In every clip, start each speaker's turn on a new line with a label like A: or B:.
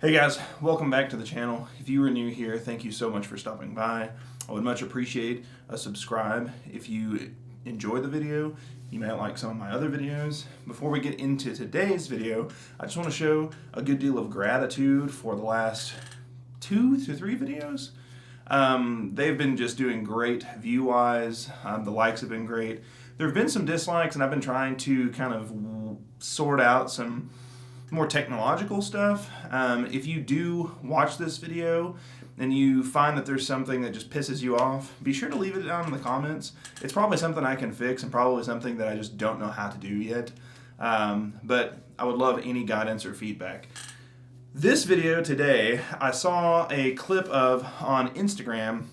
A: Hey guys, welcome back to the channel. If you are new here, thank you so much for stopping by. I would much appreciate a subscribe. If you enjoy the video, you may like some of my other videos. Before we get into today's video, I just want to show a good deal of gratitude for the last 2 to 3 videos. They've been just doing great view-wise. The likes have been great. There have been some dislikes, and I've been trying to kind of sort out some more technological stuff. If you do watch this video and you find that there's something that just pisses you off, be sure to leave it down in the comments. It's probably something I can fix and probably something that I just don't know how to do yet. But I would love any guidance or feedback. This video today, I saw a clip of on Instagram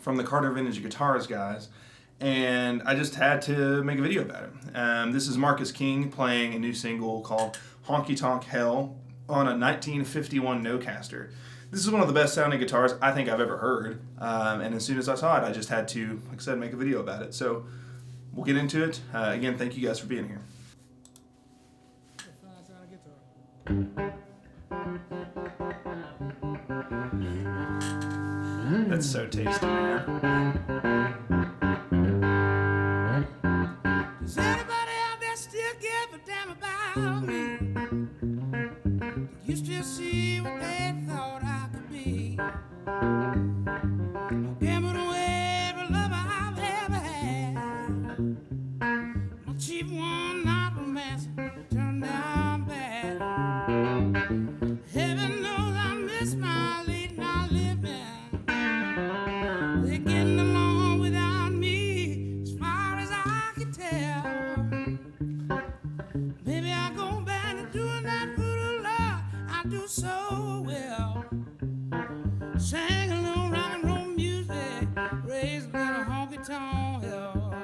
A: from the Carter Vintage Guitars guys, and I just had to make a video about it. This is Marcus King playing a new single called Honky Tonk Hell on a 1951 Nocaster. This is one of the best sounding guitars I think I've ever heard, and as soon as I saw it, I just had to, like I said, make a video about it. So we'll get into it. Again, thank you guys for being here. That's so tasty, man.
B: Does anybody out there still give a damn about me? You still see what they thought I could be? I'm giving away every love I've ever had. My cheap one, not romance, turned down bad. Heaven knows I miss my late night living. They're getting along without me, as far as I can tell. Maybe I go back to doing that voodoo love I do so well. Sing a little rock and roll music, raise a little honky tonk hell.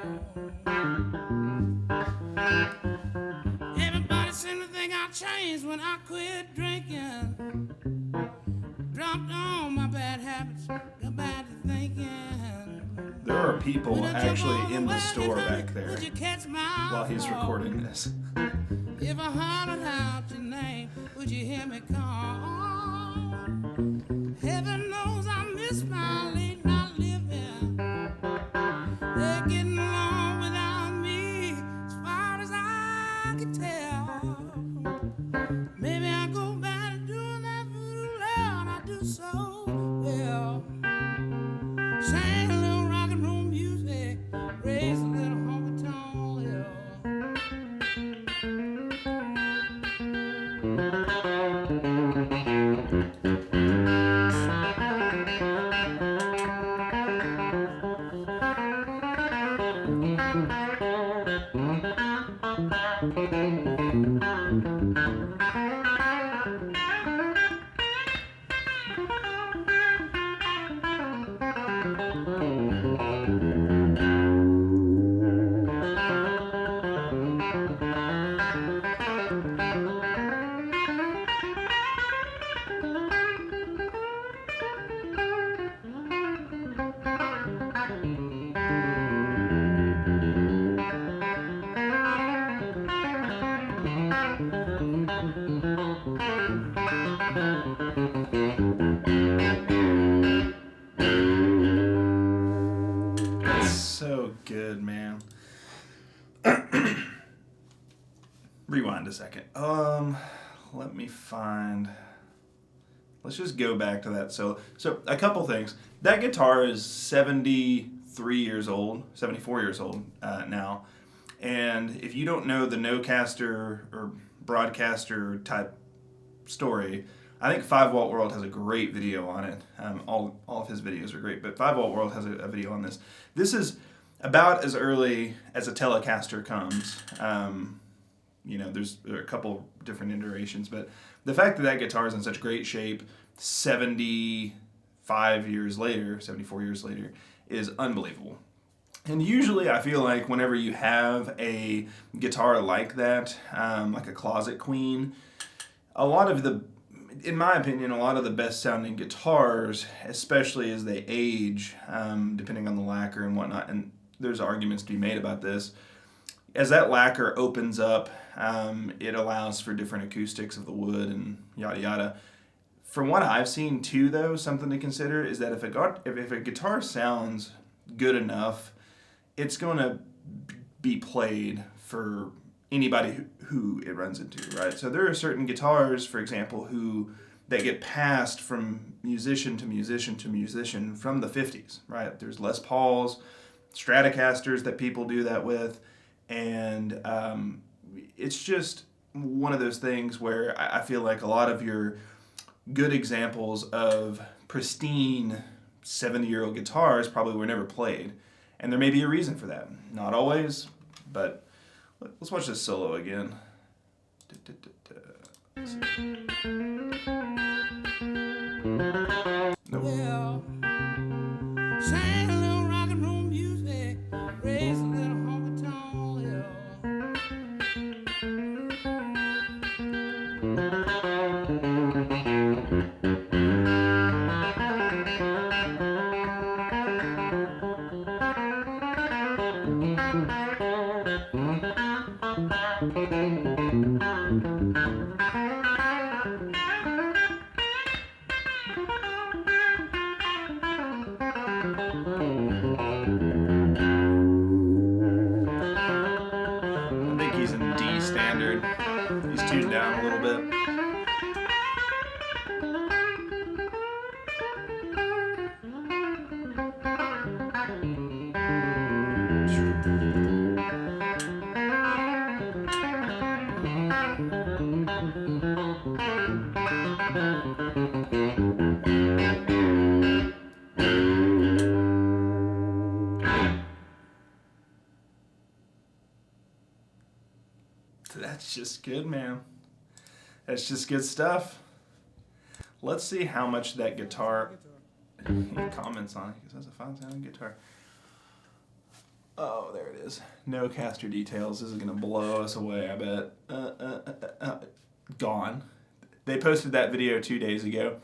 B: Everybody seemed to think I changed when I quit drinking. Dropped on my bad habits, got back to thinking.
A: There are people actually in the store back there while he's recording this.
B: If I hollered out your name, would you hear me call? Heaven knows I miss my late night living. They're getting along without me, as far as I can tell. Maybe I go back to doing that voodoo love I do so well. Sing a little rock and roll music, raise a little honky tonk hell.
A: So good, man. Rewind a second. Let me find. Let's just go back to that. So a couple things. That guitar is 73 years old, 74 years old now. And if you don't know the Nocaster or broadcaster type story, I think 5 Watt World has a great video on it. All of his videos are great, but 5 Watt World has a video on this. This is about as early as a Telecaster comes. There are a couple different iterations, but the fact that that guitar is in such great shape 75 years later, 74 years later, is unbelievable. And usually I feel like whenever you have a guitar like that, like a Closet Queen, in my opinion, a lot of the best sounding guitars, especially as they age, depending on the lacquer and whatnot, and there's arguments to be made about this, as that lacquer opens up, it allows for different acoustics of the wood and yada yada. From what I've seen too, though, something to consider is that if a guitar sounds good enough, it's going to be played for anybody who it runs into, right? So there are certain guitars, for example, that get passed from musician to musician to musician from the 50s, right? There's Les Pauls, Stratocasters that people do that with, and it's just one of those things where I feel like a lot of your good examples of pristine 70-year-old guitars probably were never played, and there may be a reason for that. Not always, but let's watch this solo again.
B: Well, sing a little rock and roll music, raise a little honky tonk,
A: I think he's in D standard. He's tuned down a little bit. That's just good, man. That's just good stuff. Let's see how much that guitar. He comments on it because that's a fine sounding guitar. Oh, there it is. Nocaster details. This is gonna blow us away, I bet. Gone. They posted that video 2 days ago,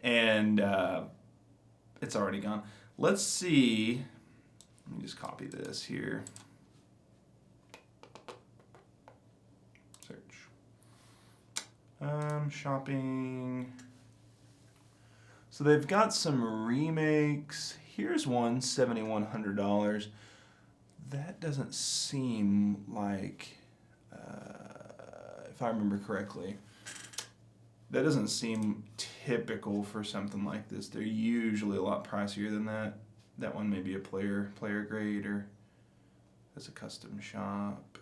A: and it's already gone. Let's see. Let me just copy this here. Search. Shopping. So they've got some remakes. Here's one, $7,100. That doesn't seem like, if I remember correctly, that doesn't seem typical for something like this. They're usually a lot pricier than that. That one may be a player grade, or that's a custom shop.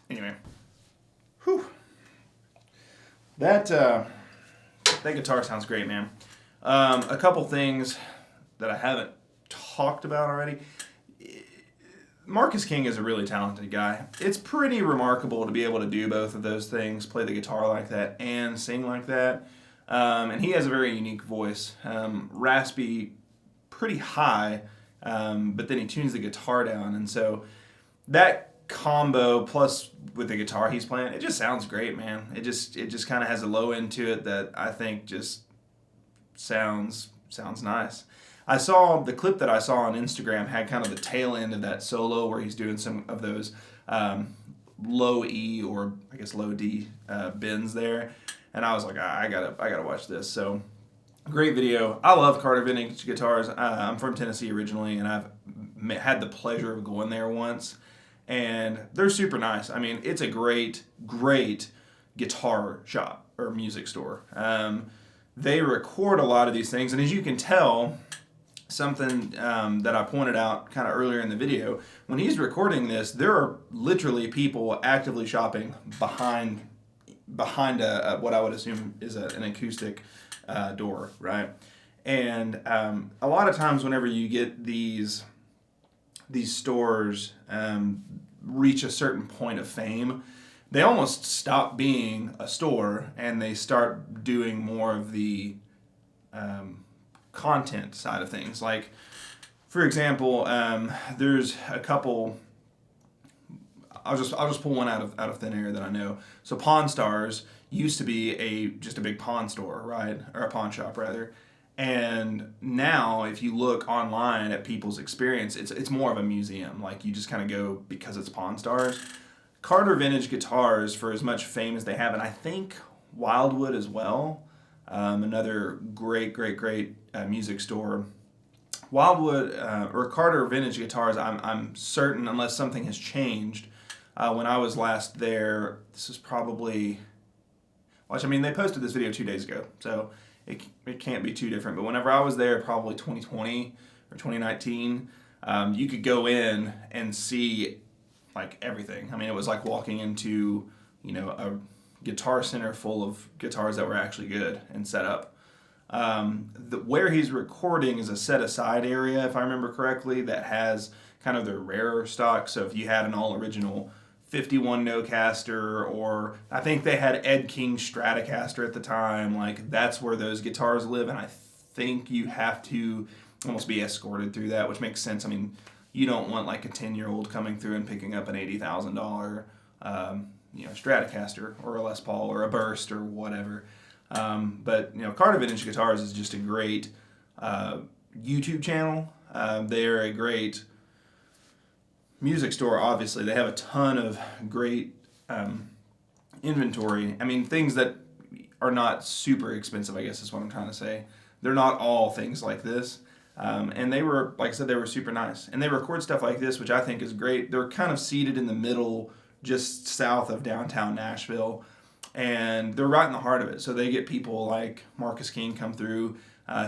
A: Anyway, whew. That guitar sounds great, man. A couple things that I haven't talked about already. Marcus King is a really talented guy. It's pretty remarkable to be able to do both of those things, play the guitar like that and sing like that. And he has a very unique voice, raspy, pretty high, but then he tunes the guitar down, and so that combo plus with the guitar he's playing, it just sounds great, man. It just kind of has a low end to it that I think just sounds nice. I saw the clip that I saw on Instagram had kind of the tail end of that solo where he's doing some of those low E or I guess low D bends there, and I was like, I gotta watch this. So great video. I love Carter Vintage guitars. I'm from Tennessee originally, and I've had the pleasure of going there once, and they're super nice. I mean, it's a great guitar shop or music store. They record a lot of these things, and as you can tell, something that I pointed out kind of earlier in the video, when he's recording this, there are literally people actively shopping behind what I would assume is an acoustic door, right? And a lot of times whenever you get these stores reach a certain point of fame, they almost stop being a store and they start doing more of the content side of things. Like, for example, there's a couple. I'll just pull one out of thin air that I know. So Pawn Stars used to be just a big pawn store, right, or a pawn shop rather, And now, if you look online at people's experience, it's more of a museum. Like, you just kind of go because it's Pawn Stars. Carter Vintage Guitars, for as much fame as they have, and I think Wildwood as well, another great music store. Wildwood or Carter Vintage Guitars, I'm certain, unless something has changed, when I was last there, this is probably, I mean, they posted this video 2 days ago, so it can't be too different. But whenever I was there, probably 2020 or 2019, you could go in and see like everything. I mean, it was like walking into, a guitar center full of guitars that were actually good and set up. Where he's recording is a set aside area, if I remember correctly, that has kind of their rarer stock. So if you had an all original 51 Nocaster, or I think they had Ed King Stratocaster at the time, like that's where those guitars live. And I think you have to almost be escorted through that, which makes sense. I mean, you don't want like a 10-year-old coming through and picking up an $80,000 Stratocaster or a Les Paul or a Burst or whatever. But Carter Vintage Guitars is just a great YouTube channel. They're a great music store. Obviously, they have a ton of great inventory. I mean, things that are not super expensive, I guess is what I'm trying to say. They're not all things like this. And they were, like I said, they were super nice. And they record stuff like this, which I think is great. They're kind of seated in the middle, just south of downtown Nashville. And they're right in the heart of it. So they get people like Marcus King come through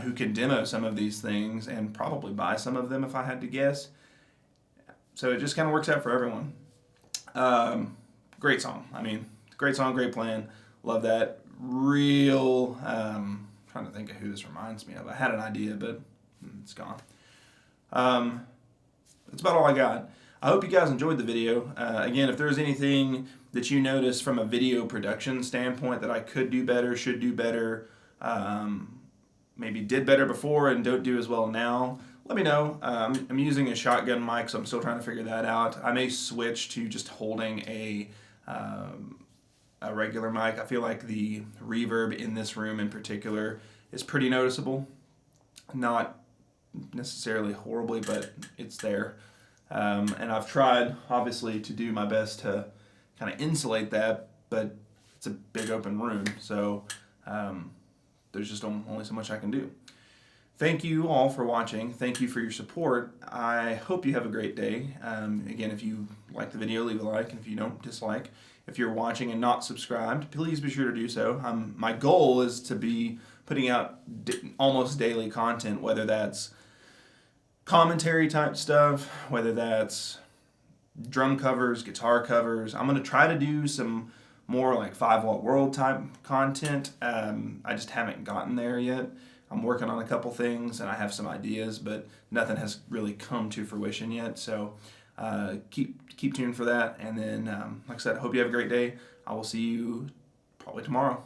A: who can demo some of these things and probably buy some of them if I had to guess. So it just kind of works out for everyone. Great song. I mean, great song, great plan. Love that. Real, trying to think of who this reminds me of. I had an idea, but it's gone. That's about all I got. I hope you guys enjoyed the video. Again, if there's anything that you notice from a video production standpoint that I could do better, should do better, maybe did better before and don't do as well now, let me know. I'm using a shotgun mic, so I'm still trying to figure that out. I may switch to just holding a regular mic. I feel like the reverb in this room in particular is pretty noticeable. Not necessarily horribly, but it's there. And I've tried, obviously, to do my best to kind of insulate that, but it's a big open room, so there's just only so much I can do. Thank you all for watching. Thank you for your support. I hope you have a great day. Again, if you like the video, leave a like, and if you don't, dislike. If you're watching and not subscribed, please be sure to do so. My goal is to be putting out almost daily content, whether that's commentary type stuff, whether that's drum covers, guitar covers. I'm going to try to do some more like 5 Watt World type content. I just haven't gotten there yet. I'm working on a couple things and I have some ideas, but nothing has really come to fruition yet. So keep tuned for that. And then, like I said, I hope you have a great day. I will see you probably tomorrow.